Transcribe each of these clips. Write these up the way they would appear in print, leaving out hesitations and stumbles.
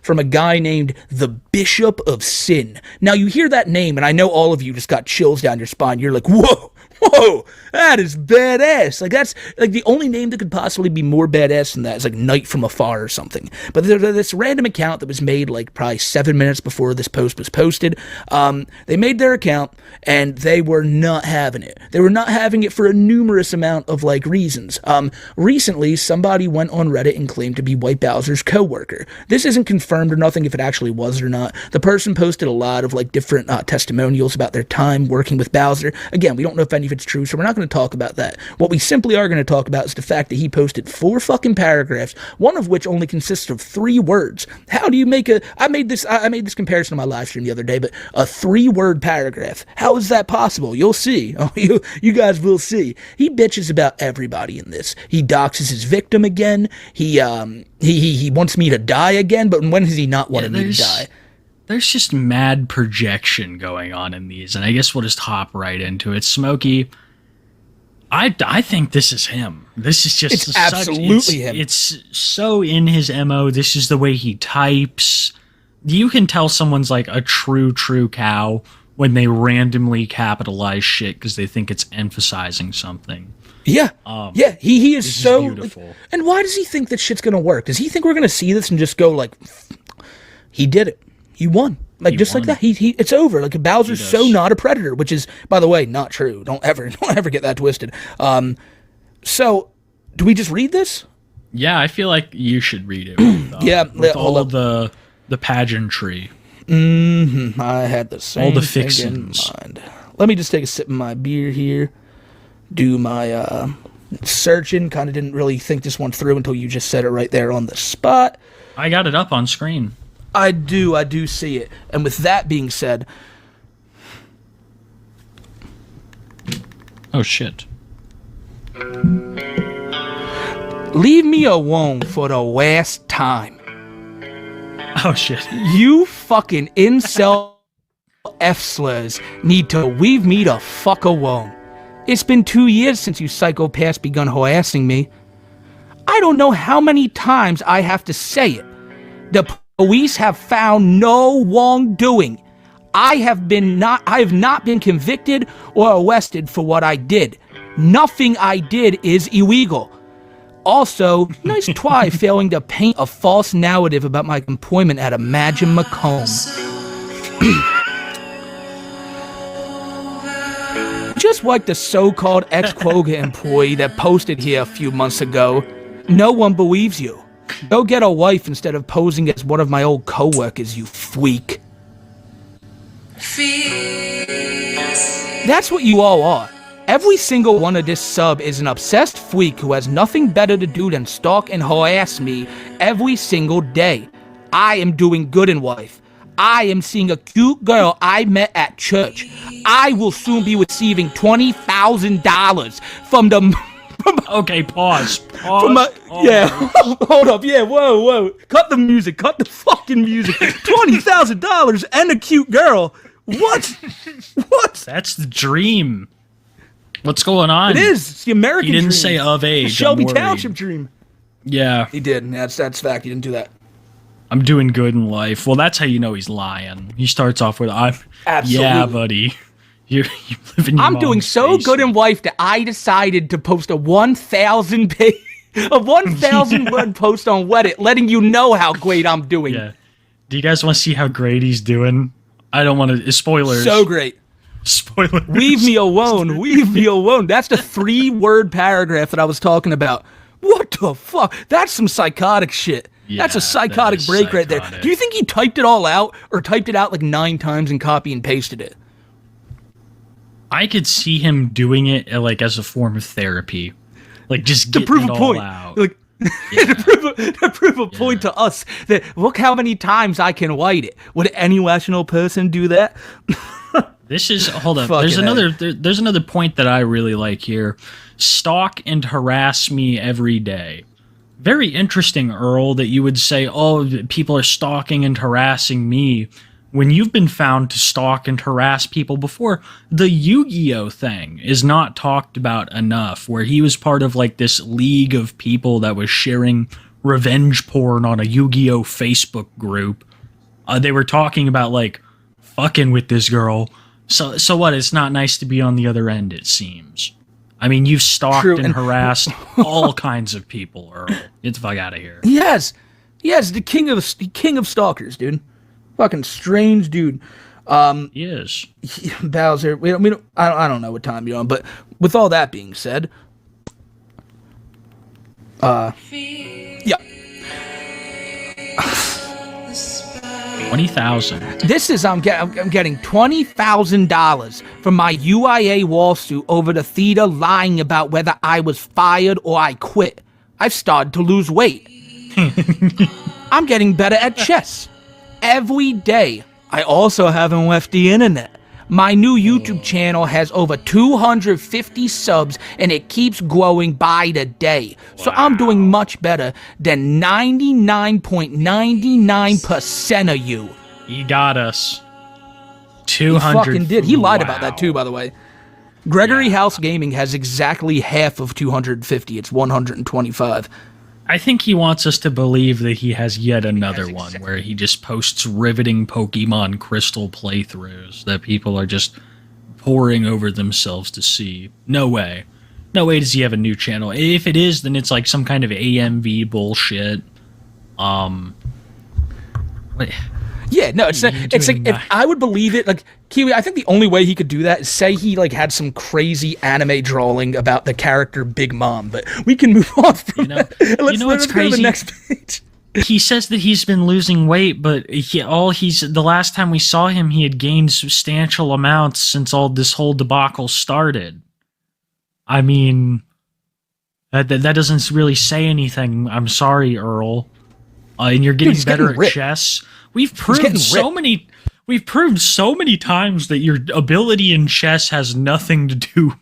from a guy named the Bishop of Sin. Now, you hear that name, and I know all of you just got chills down your spine. You're like, whoa, that is badass. Like, that's like the only name that could possibly be more badass than that is like Night from Afar or something. But there's this random account that was made like probably 7 minutes before this post was posted. They made their account, and they were not having it. They were not having it for a numerous amount of like reasons. Recently, somebody went on Reddit and claimed to be White Bowser's co-worker. This isn't confirmed or nothing if it actually was or not. The person posted a lot of like different testimonials about their time working with Bowser. Again, we don't know if any of it's true, so we're not going to talk about that. What we simply are going to talk about is the fact that he posted 4 fucking paragraphs, one of which only consists of 3 words. How do you make I made this comparison on my live stream the other day, but a 3-word paragraph. How is that possible? You'll see. Oh, you guys will see. He bitches about everybody in this. He doxes his victim again. He wants me to die again, but when has he not wanted me to die? There's just mad projection going on in these, and I guess we'll just hop right into it. Smokey, I think this is him. This is just absolutely him. It's so in his MO. This is the way he types. You can tell someone's like a true cow when they randomly capitalize shit because they think it's emphasizing something. Yeah, he is so beautiful. Like, and why does he think that shit's gonna work? Does he think we're gonna see this and just go like, he did it, he won, like just like that? He it's over. Like Bowser's so not a predator, which is, by the way, not true. Don't ever get that twisted. So do we just read this? Yeah, I feel like you should read it. With, with all the pageantry. I had the same all the thing fixins in mind. Let me just take a sip of my beer here. Do my searching. Kind of didn't really think this one through until you just said it right there on the spot. I got it up on screen. I do see it. And with that being said... Oh, shit. Leave me alone for the last time. Oh, shit. You fucking incel F-slurs need to leave me the fuck alone. It's been 2 years since you psychopaths begun harassing me. I don't know how many times I have to say it. The police have found no wrongdoing. I have not been convicted or arrested for what I did. Nothing I did is illegal. Also, nice try failing to paint a false narrative about my employment at Imagine Macomb. Just like the so-called ex-Kroger employee that posted here a few months ago, no one believes you. Go get a wife instead of posing as one of my old co-workers, you freak. That's what you all are. Every single one of this sub is an obsessed freak who has nothing better to do than stalk and harass me every single day. I am doing good in life. I am seeing a cute girl I met at church. I will soon be receiving $20,000 from the... Okay, pause. Yeah, hold up, yeah, whoa. Cut the music, cut the fucking music. $20,000 and a cute girl. What? That's the dream. What's going on? It is. It's the American dream. He didn't say of age. The Shelby Township dream. Yeah. He did. That's fact. He didn't do that. I'm doing good in life. Well, that's how you know he's lying. He starts off with, Absolutely. Yeah, buddy. You live in your I'm doing so good in life that I decided to post a 1,000 word post on Reddit letting you know how great I'm doing. Yeah. Do you guys want to see how great he's doing? I don't want to... Spoilers. So great. Spoilers. Leave me alone. Leave me alone. That's the 3-word paragraph that I was talking about. What the fuck? That's some psychotic shit. Yeah, that's a psychotic break right there. Do you think he typed it all out or typed it out like 9 times and copy and pasted it? I could see him doing it like as a form of therapy. Like just to prove it a all point. Out. Like to prove a point to us that look how many times I can write it. Would any rational person do that? This is hold up. There's another point that I really like here. Stalk and harass me every day. Very interesting, Earl, that you would say, oh, people are stalking and harassing me when you've been found to stalk and harass people before. The Yu-Gi-Oh thing is not talked about enough, where he was part of like this league of people that was sharing revenge porn on a Yu-Gi-Oh Facebook group. They were talking about like fucking with this girl. So what? It's not nice to be on the other end, it seems. I mean, you've stalked and harassed all kinds of people, Earl. Get the fuck out of here. Yes, the king of stalkers, dude. Fucking strange dude. He is. Bowser. I don't know what time you're on, but with all that being said, yeah. 20,000. This is I'm getting $20,000 from my UIA lawsuit over the theater lying about whether I was fired or I quit. I've started to lose weight. I'm getting better at chess every day. I also haven't left the internet. My new YouTube channel has over 250 subs and it keeps growing by the day. So I'm doing much better than 99.99% of you. He got us. 200. He fucking did. He lied about that too, by the way. Gregory House Gaming has exactly half of 250. It's 125. I think he wants us to believe that he has yet another one where he just posts riveting Pokemon Crystal playthroughs that people are just poring over themselves to see. No way. No way does he have a new channel. If it is, then it's like some kind of AMV bullshit. Wait. Yeah, no, it's like if I would believe it, like Kiwi, I think the only way he could do that is say he like had some crazy anime drawing about the character Big Mom, but we can move on from that. Let's go to the next page. He says that he's been losing weight, but the last time we saw him, he had gained substantial amounts since all this whole debacle started. I mean, that doesn't really say anything. I'm sorry, Earl. And you're getting better at chess. We've proved so many times that your ability in chess has nothing to do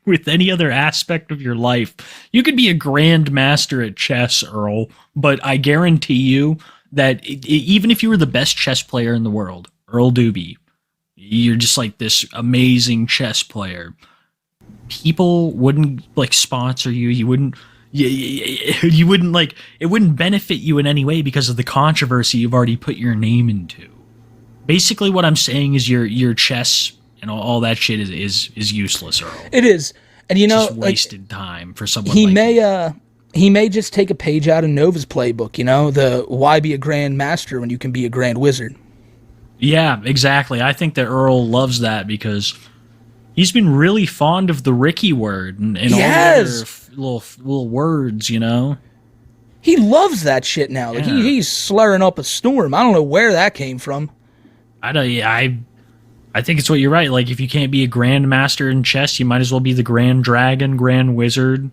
with any other aspect of your life. You could be a grandmaster at chess, Earl, but I guarantee you that even if you were the best chess player in the world, Earl Doobie, you're just like this amazing chess player. People wouldn't like sponsor you. You wouldn't like, it wouldn't benefit you in any way because of the controversy you've already put your name into. Basically what I'm saying is your chess and all that shit is useless, Earl. It is. And you know, just wasted time for someone he like may he may just take a page out of Nova's playbook, you know, the why be a grand master when you can be a grand wizard. Yeah, exactly. I think that Earl loves that because he's been really fond of the Ricky word and all the other little words, you know? He loves that shit now. Like he's slurring up a storm. I don't know where that came from. I think it's what you're right. Like, if you can't be a grandmaster in chess, you might as well be the Grand Dragon, Grand Wizard,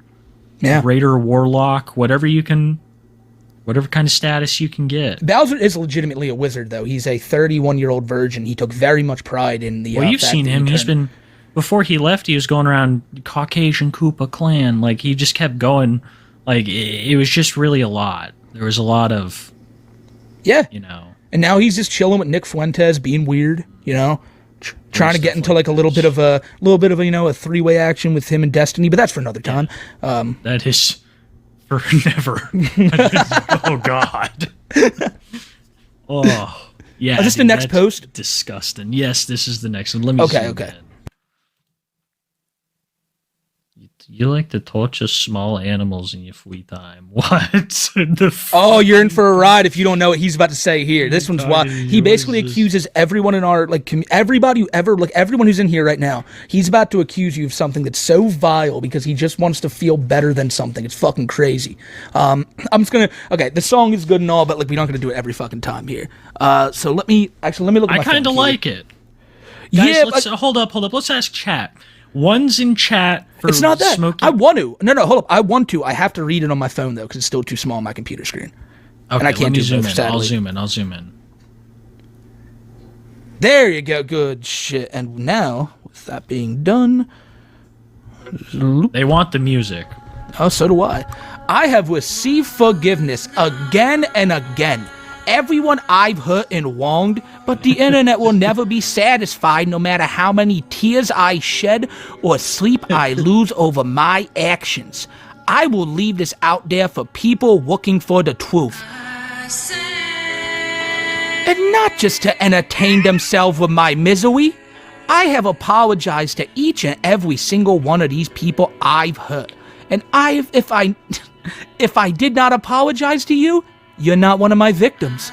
Raider Warlock, whatever kind of status you can get. Bowser is legitimately a wizard, though. He's a 31-year-old virgin. He took very much pride in the. Well, you've seen him. He's been. Before he left, he was going around Caucasian Koopa clan. Like, he just kept going. Like, it was just really a lot. There was a lot of, you know. And now he's just chilling with Nick Fuentes, being weird, you know, trying to get into like a little bit of a you know, a three-way action with him and Destiny. But that's for another time. That is for never. Oh God. Oh yeah. Is this the next post? Disgusting. Yes, this is the next one. Let me. Okay. In. You like to torture small animals in your free time. What the fuck? Oh, you're in for a ride if you don't know what he's about to say here. This one's wild. He basically accuses everyone in our, like, everybody who ever, like, everyone who's in here right now, he's about to accuse you of something that's so vile because he just wants to feel better than something. It's fucking crazy. I'm just gonna, okay, the song is good and all, but, like, we're not gonna do it every fucking time here. So let me look at my phone. I kind of like it. Guys, hold up. Let's ask chat. One's in chat for it's not that. smoking. I want to. No, hold up. I want to. I have to read it on my phone, though, because it's still too small on my computer screen. Okay, and I can't do zoom both, in. sadly. I'll zoom in. There you go. Good shit. And now, with that being done... They want the music. Oh, so do I. I have received forgiveness again and again. Everyone I've hurt and wronged, but the internet will never be satisfied no matter how many tears I shed or sleep I lose over my actions. I will leave this out there for people looking for the truth. And not just to entertain themselves with my misery. I have apologized to each and every single one of these people I've hurt. And if I did not apologize to you, you're not one of my victims.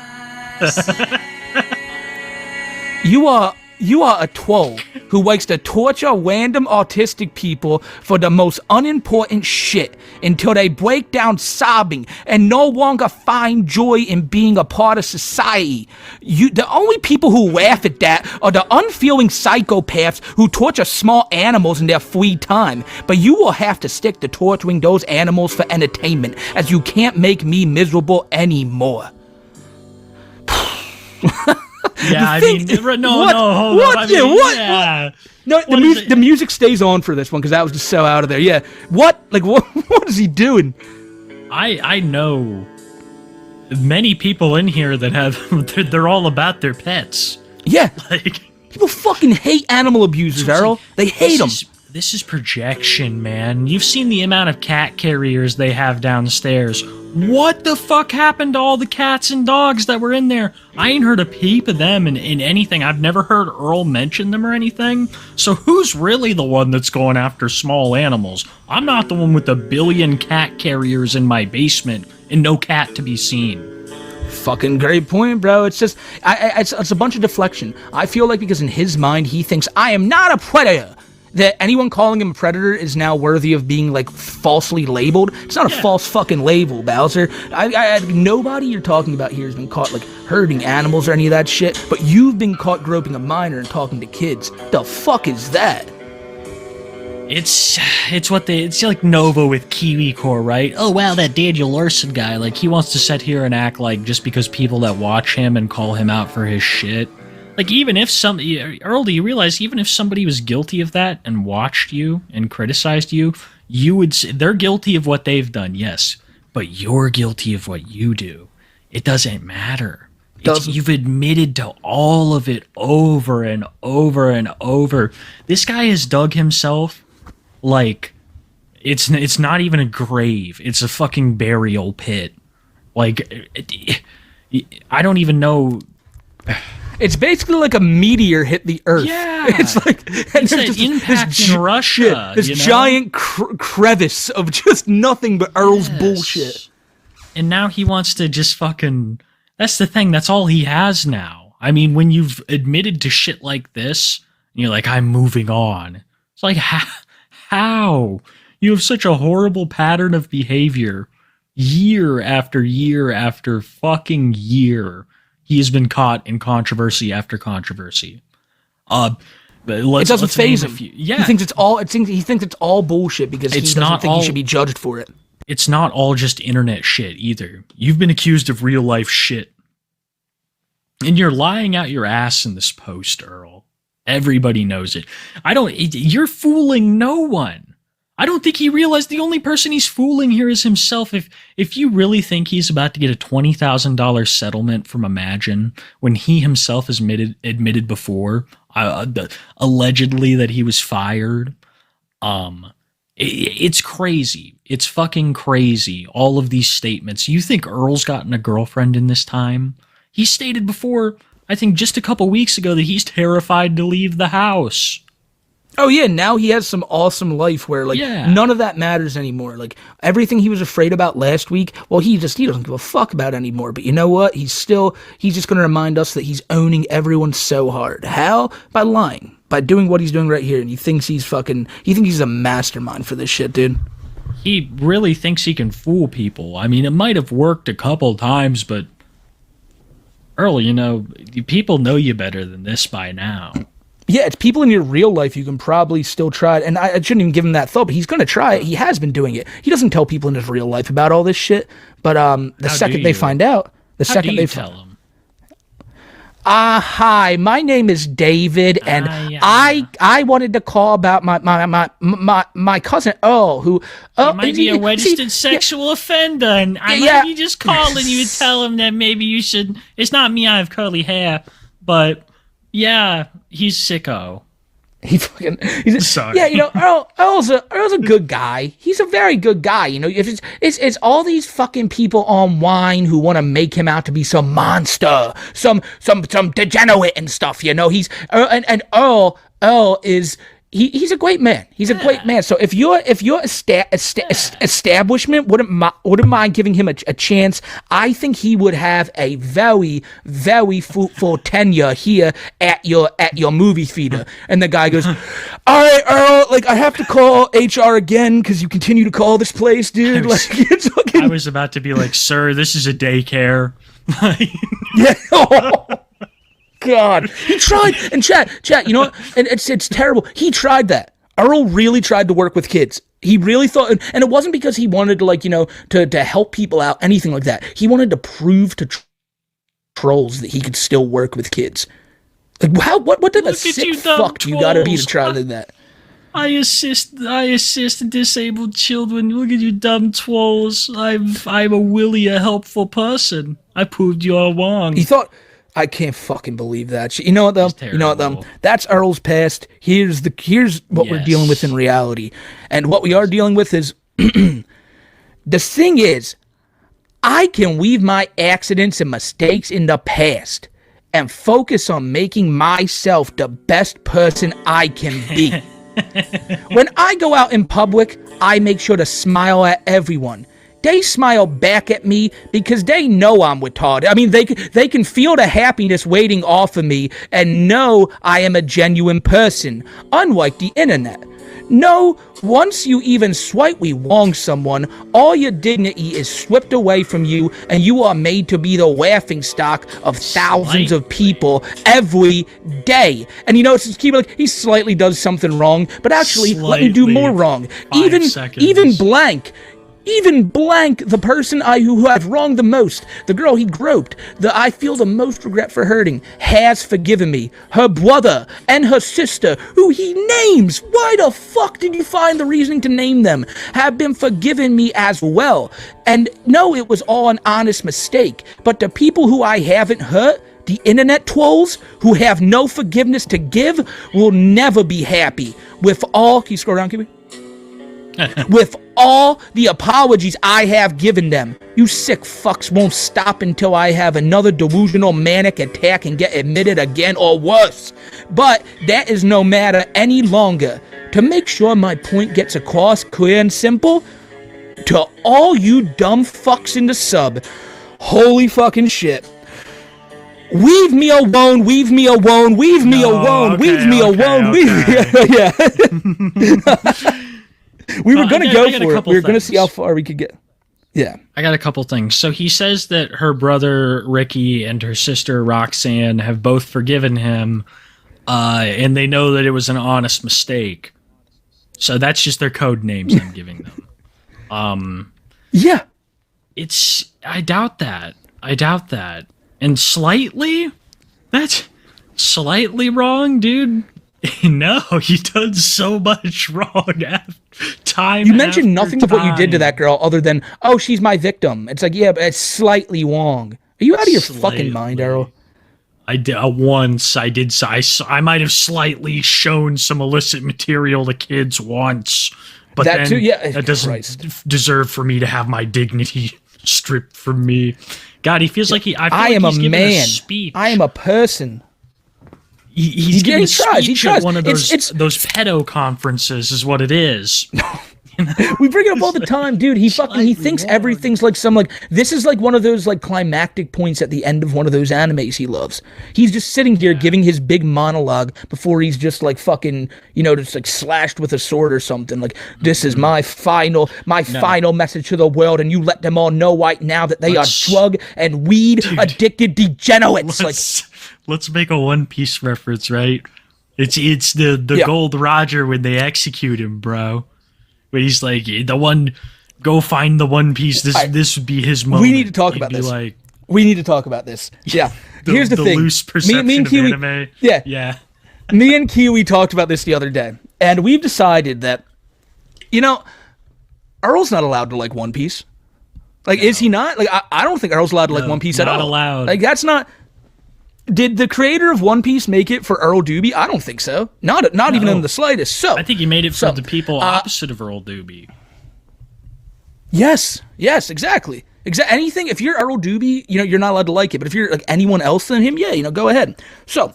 You are a troll who likes to torture random autistic people for the most unimportant shit until they break down sobbing and no longer find joy in being a part of society. The only people who laugh at that are the unfeeling psychopaths who torture small animals in their free time. But you will have to stick to torturing those animals for entertainment, as you can't make me miserable anymore. Yeah, I mean, hold on. Yeah. No, the music stays on for this one because that was just so out of there. Yeah, what is he doing? I know many people in here that have they're all about their pets. Yeah, like people fucking hate animal abusers, Errol. They hate them. This is projection, man. You've seen the amount of cat carriers they have downstairs. What the fuck happened to all the cats and dogs that were in there? I ain't heard a peep of them in anything. I've never heard Earl mention them or anything. So who's really the one that's going after small animals? I'm not the one with a billion cat carriers in my basement and no cat to be seen. Fucking great point, bro. It's just, it's a bunch of deflection. I feel like because in his mind, he thinks I am not a predator. That anyone calling him a predator is now worthy of being, like, falsely labeled. It's not a false fucking label, Bowser. Nobody you're talking about here has been caught, like, hurting animals or any of that shit, but you've been caught groping a minor and talking to kids. The fuck is that? It's like Nova with Kiwi Core, right? Oh, wow, that Daniel Larson guy, like, he wants to sit here and act like just because people that watch him and call him out for his shit. Like, even if Earl, do you realize even if somebody was guilty of that and watched you and criticized you, you would say they're guilty of what they've done, yes, but you're guilty of what you do. It doesn't matter. You've admitted to all of it over and over and over. This guy has dug himself like it's not even a grave. It's a fucking burial pit. Like, I don't even know. It's basically like a meteor hit the Earth. Yeah, it's like it's an impact in Russia. This giant crevice of just nothing but Earl's bullshit. And now he wants to just fucking. That's the thing. That's all he has now. I mean, when you've admitted to shit like this, and you're like, I'm moving on. It's like, how? You have such a horrible pattern of behavior, year after year after fucking year. He has been caught in controversy after controversy. It doesn't faze him. Yeah, he thinks it's all bullshit because he doesn't think he should be judged for it. It's not all just internet shit either. You've been accused of real life shit, and you're lying out your ass in this post, Earl. Everybody knows it. You're fooling no one. I don't think he realized the only person he's fooling here is himself. If you really think he's about to get a $20,000 settlement from Imagine when he himself has admitted before, allegedly that he was fired, it's crazy. It's fucking crazy. All of these statements. You think Earl's gotten a girlfriend in this time? He stated before, I think just a couple weeks ago, that he's terrified to leave the house. Oh yeah, now he has some awesome life where none of that matters anymore. Like everything he was afraid about last week, well he doesn't give a fuck about anymore. But you know what? He's just gonna remind us that he's owning everyone so hard. How? By lying. By doing what he's doing right here, and he thinks he's a mastermind for this shit, dude. He really thinks he can fool people. I mean, it might have worked a couple times, but Earl, people know you better than this by now. Yeah, it's people in your real life you can probably still try it. And I shouldn't even give him that thought, but he's going to try it. He has been doing it. He doesn't tell people in his real life about all this shit. But the second they find out, tell them? Hi, my name is David, and I wanted to call about my cousin Earl, who he might be a registered sexual offender, and I might be just calling you to tell him that maybe you should. It's not me. I have curly hair, but yeah, he's sicko. Sorry. Yeah, Earl's a good guy. He's a very good guy. If it's all these fucking people on wine who want to make him out to be some monster, some degenerate and stuff. He's Earl is. He's a great man. He's a great man. So if your establishment wouldn't mind giving him a chance, I think he would have a very, very fruitful tenure here at your movie theater. And the guy goes, "All right, Earl, I have to call HR again because you continue to call this place, dude." I was about to be like, "Sir, this is a daycare." Yeah. God, he tried, and chat, and it's terrible. He tried that. Earl really tried to work with kids. He really thought, and it wasn't because he wanted to to help people out, anything like that. He wanted to prove to trolls that he could still work with kids. What type of sick fuck do you gotta be to try to do that? I assist disabled children. Look at you dumb trolls. I'm a helpful person. I proved you all wrong. He thought. I can't fucking believe that. You know what though? That's Earl's past. Here's what we're dealing with in reality. And what we are dealing with is the thing is, I can leave my accidents and mistakes in the past and focus on making myself the best person I can be. When I go out in public, I make sure to smile at everyone. They smile back at me because they know I'm retarded. I mean, they can feel the happiness waiting off of me and know I am a genuine person, unlike the internet. No, once you even slightly wrong someone, all your dignity is stripped away from you and you are made to be the laughingstock of thousands of people every day. And it's just keep he slightly does something wrong, but actually let me do more wrong. Even blank, the person who I've wronged the most, the girl he groped, I feel the most regret for hurting, has forgiven me. Her brother and her sister, who he names, why the fuck did you find the reasoning to name them, have been forgiven me as well. And no, it was all an honest mistake, but the people who I haven't hurt, the internet trolls who have no forgiveness to give, will never be happy with all, can you scroll down, Kiwi? With all the apologies I have given them. You sick fucks won't stop until I have another delusional manic attack and get admitted again or worse. But that is no matter any longer. To make sure my point gets across clear and simple, to all you dumb fucks in the sub, holy fucking shit. Leave me alone, leave me alone, leave me alone, leave me alone, yeah. We were going to go for it. We were going to see how far we could get. Yeah. I got a couple things. So he says that her brother, Ricky, and her sister, Roxanne, have both forgiven him, and they know that it was an honest mistake. So that's just their code names I'm giving them. Yeah. I doubt that. And that's slightly wrong, dude. No, you done so much wrong. You mentioned nothing of what you did to that girl other than, oh, she's my victim. It's like, yeah, but it's slightly wrong. Are you out of your fucking mind, Errol? I did once. I might have slightly shown some illicit material to kids once, but that too, yeah, that doesn't deserve for me to have my dignity stripped from me. God, he feels like I am like a man. I am a person. He's giving a speech at one of those pedo conferences is what it is. We bring it up all the time, dude. He thinks everything's this is like one of those climactic points at the end of one of those animes he loves. He's just sitting here giving his big monologue before he's just fucking, just slashed with a sword or something. This is my final message to the world, and you let them all know right now that they are drug and weed addicted degenerates. Let's make a One Piece reference, right? It's the Gold Roger when they execute him, bro. When he's like, go find the One Piece. This would be his moment. We need to talk about this. We need to talk about this. Yeah. Here's the thing. Loose perception me and Kiwi, of anime. Yeah. Me and Kiwi talked about this the other day, and we've decided that, Earl's not allowed to like One Piece. Is he not? I don't think Earl's allowed to like One Piece at all. Not allowed. That's not. Did the creator of One Piece make it for Earl Doobie? I don't think so. Not even in the slightest. So I think he made it for the people opposite of Earl Doobie. Yes, exactly. Anything, if you're Earl Doobie, you're not allowed to like it. But if you're like anyone else than him, yeah, go ahead. So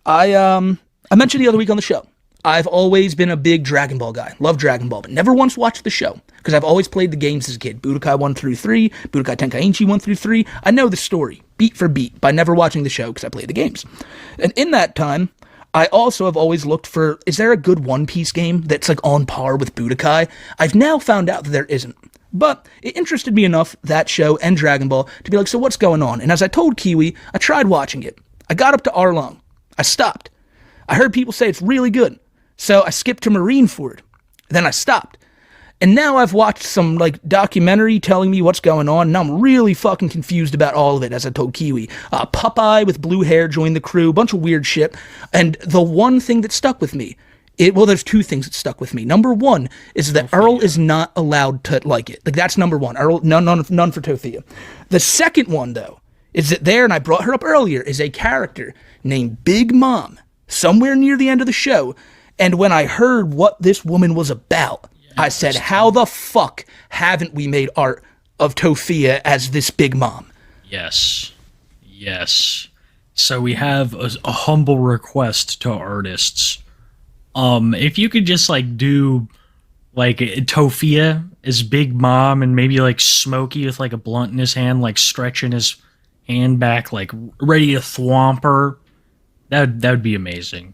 I mentioned the other week on the show, I've always been a big Dragon Ball guy. Love Dragon Ball, but never once watched the show because I've always played the games as a kid. Budokai 1 through 3, Budokai Tenkaichi 1 through 3. I know the story, beat for beat, by never watching the show because I played the games. And in that time, I also have always looked for, is there a good One Piece game that's like on par with Budokai? I've now found out that there isn't. But it interested me enough, that show and Dragon Ball, to be like, so what's going on? And as I told Kiwi, I tried watching it. I got up to Arlong. I stopped. I heard people say it's really good. So I skipped to Marineford. Then I stopped. And now I've watched some like documentary telling me what's going on, and I'm really fucking confused about all of it, as I told Kiwi. Popeye with blue hair joined the crew, a bunch of weird shit. And the one thing that stuck with me, there's two things that stuck with me. Number one is that Earl is not allowed to like it. Like, that's number one. Earl, none for Tothia. The second one, though, is that and I brought her up earlier, is a character named Big Mom, somewhere near the end of the show. And when I heard what this woman was about, I said, how the fuck haven't we made art of Tothia as this Big Mom? Yes. So we have a humble request to artists. If you could just like do like Tothia as Big Mom and maybe like Smokey with like a blunt in his hand, like stretching his hand back, like ready to thwomp her, that would be amazing.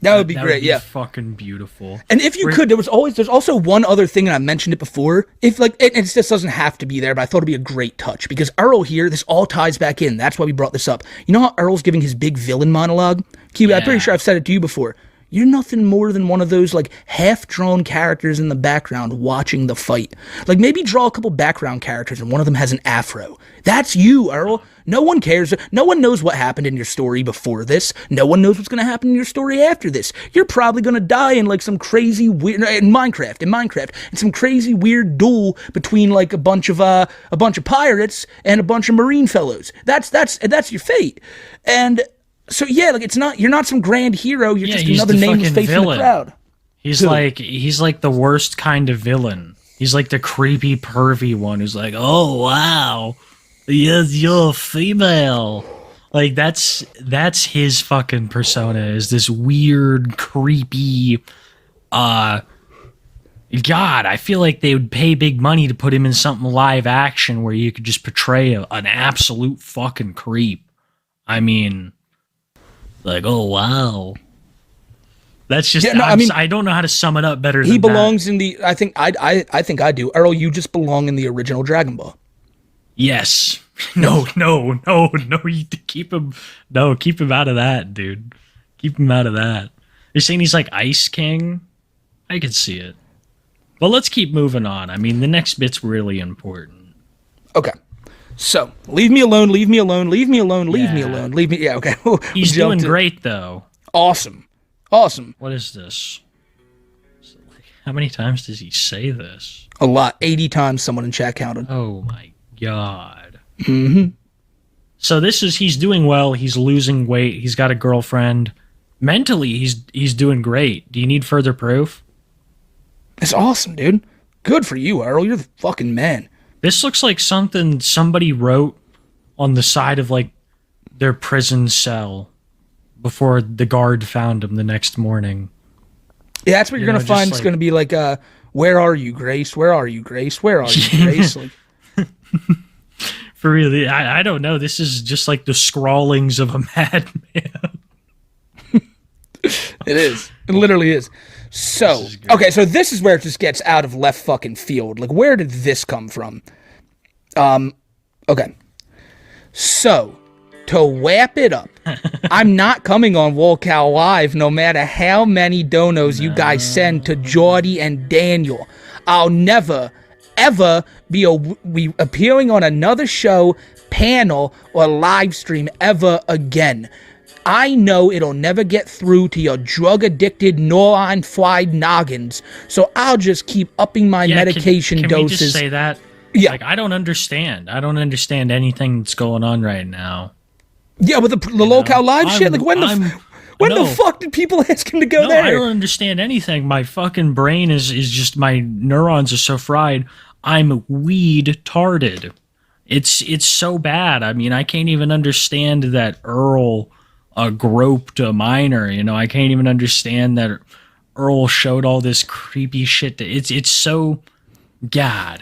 That would be great, yeah. Fucking beautiful. And if you could, there's also one other thing, and I mentioned it before. If like, it just doesn't have to be there, but I thought it'd be a great touch because Earl here, this all ties back in. That's why we brought this up. You know how Earl's giving his big villain monologue? Kiwi, I'm pretty sure I've said it to you before. You're nothing more than one of those like half-drawn characters in the background watching the fight. Like maybe draw a couple background characters and one of them has an afro. That's you, Earl. No one cares. No one knows what happened in your story before this. No one knows what's going to happen in your story after this. You're probably going to die in like some crazy weird in Minecraft, in some crazy weird duel between like a bunch of pirates and a bunch of marine fellows. That's your fate. And so yeah, like you're not some grand hero. You're just another nameless face in the crowd. He's like the worst kind of villain. He's like the creepy, pervy one who's like, oh wow, yes, you're female. Like that's his fucking persona. Is this weird, creepy. God, I feel like they would pay big money to put him in something live action where you could just portray an absolute fucking creep. I mean. Like, oh wow, that's just. Yeah, no, I don't know how to sum it up better. He belongs in the. I think I do. Earl, you just belong in the original Dragon Ball. Yes. No. You keep him. No, keep him out of that, dude. Keep him out of that. You're saying he's like Ice King? I could see it. But let's keep moving on. I mean, the next bit's really important. Okay. So, leave me alone. Yeah, okay. He's doing great, though. Awesome. What is this? How many times does he say this? A lot. 80 times someone in chat counted. Oh, my God. Mm-hmm. So he's doing well. He's losing weight. He's got a girlfriend. Mentally, he's doing great. Do you need further proof? That's awesome, dude. Good for you, Earl. You're the fucking man. This looks like something somebody wrote on the side of like their prison cell before the guard found him the next morning. Yeah, that's what you're going to find. It's going to be like, where are you, Grace? Where are you, Grace? Where are you, Grace? Like, for really, I don't know. This is just like the scrawlings of a madman. It is. It literally is. So, okay, so this is where it just gets out of left fucking field. Like, where did this come from? Okay. So, to wrap it up, I'm not coming on Walkout Live no matter how many donos you guys send to Jordy and Daniel. I'll never, ever be appearing on another show, panel, or live stream ever again. I know it'll never get through to your drug-addicted, neuron-fried noggins, so I'll just keep upping my medication doses. Can we just say that? Yeah. Like, I don't understand. I don't understand anything that's going on right now. Yeah, with the locale live shit. Like when the fuck did people ask him to go there? I don't understand anything. My fucking brain is just, my neurons are so fried. I'm weed-tarded. It's so bad. I mean, I can't even understand that Earl groped a minor. You know, I can't even understand that Earl showed all this creepy shit. It's so, God.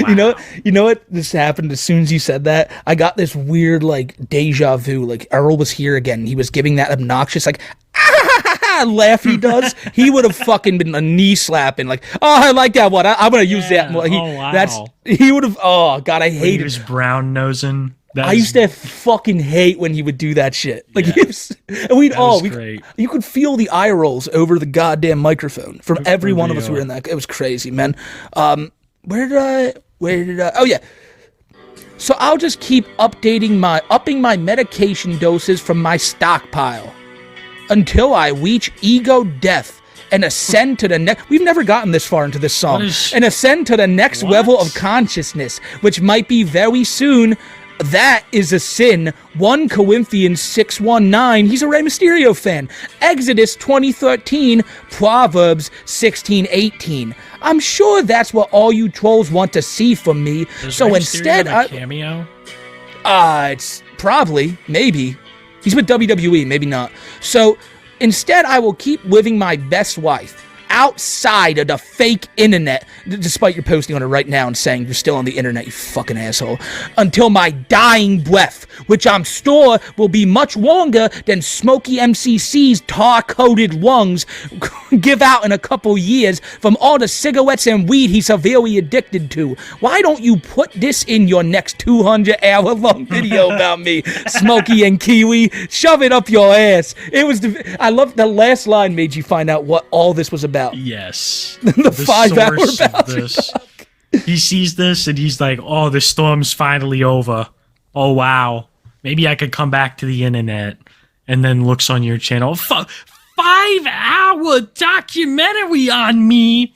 Wow. You know what just happened as soon as you said that? I got this weird like deja vu. Like Earl was here again. He was giving that obnoxious like laugh he does. He would have fucking been a knee slapping like, oh, I like that one. I'm gonna use that. Wow. He would have. Oh God, I hate it. He was brown nosing. I used to fucking hate when he would do that shit. Like, great. You could feel the eye rolls over the goddamn microphone from every one of us who were in that. It was crazy, man. Where did I? Oh yeah. So I'll just keep upping my medication doses from my stockpile until I reach ego death and ascend to the next. We've never gotten this far into this song. And ascend to the next level of consciousness, which might be very soon. That is a sin. 1 Corinthians 6:19. He's a Rey Mysterio fan. Exodus 20:13. Proverbs 16:18. I'm sure that's what all you trolls want to see from me. Does Rey Mysterio have a cameo? It's probably, maybe. He's with WWE, maybe not. So instead, I will keep living my best life outside of the fake internet, despite your posting on it right now and saying you're still on the internet, you fucking asshole, until my dying breath, which I'm sure will be much longer than Smokey MCC's tar-coated lungs give out in a couple years from all the cigarettes and weed he's severely addicted to. Why don't you put this in your next 200-hour-long video about me, Smokey and Kiwi? Shove it up your ass. I love the last line made you find out what all this was about. Yes. the 5-hour this. He sees this and he's like, oh, the storm's finally over. Oh, wow. Maybe I could come back to the internet. And then looks on your channel. 5-hour documentary on me.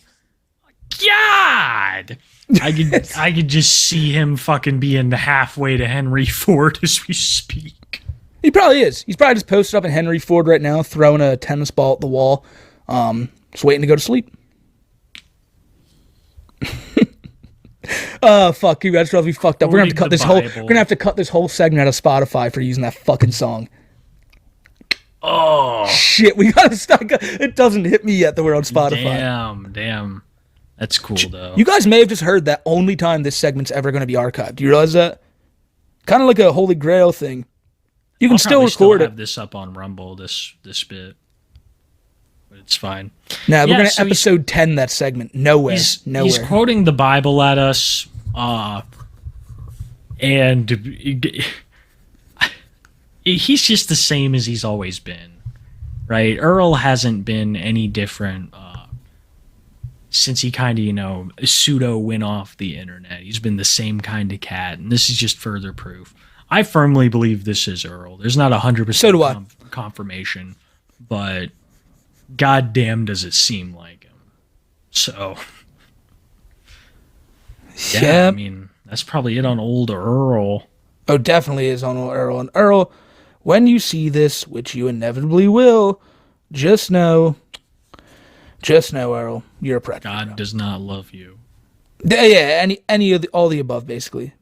God. I could just see him fucking being halfway to Henry Ford as we speak. He probably is. He's probably just posted up in Henry Ford right now, throwing a tennis ball at the wall. Just waiting to go to sleep. Oh fuck you! That's really fucked up. We're gonna have to cut this whole segment out of Spotify for using that fucking song. Oh shit! We gotta stop. It doesn't hit me yet that we're on Spotify. Damn. That's cool though. You guys may have just heard that only time this segment's ever gonna be archived. Do you realize that? Kind of like a Holy Grail thing. You can still record it. Have this up on Rumble. This bit. It's fine. Now we're gonna episode 10 that segment. Nowhere. He's quoting the Bible at us, and he's just the same as he's always been, right? Earl hasn't been any different since he kind of pseudo went off the internet. He's been the same kind of cat, and this is just further proof. I firmly believe this is Earl. There's not 100% confirmation, but goddamn does it seem like him. So yeah, I mean, that's probably it on old Earl. Oh, definitely is on old Earl. And Earl, when you see this, which you inevitably will, just know, Earl, you're a predator. God does not love you. Yeah, all the above, basically.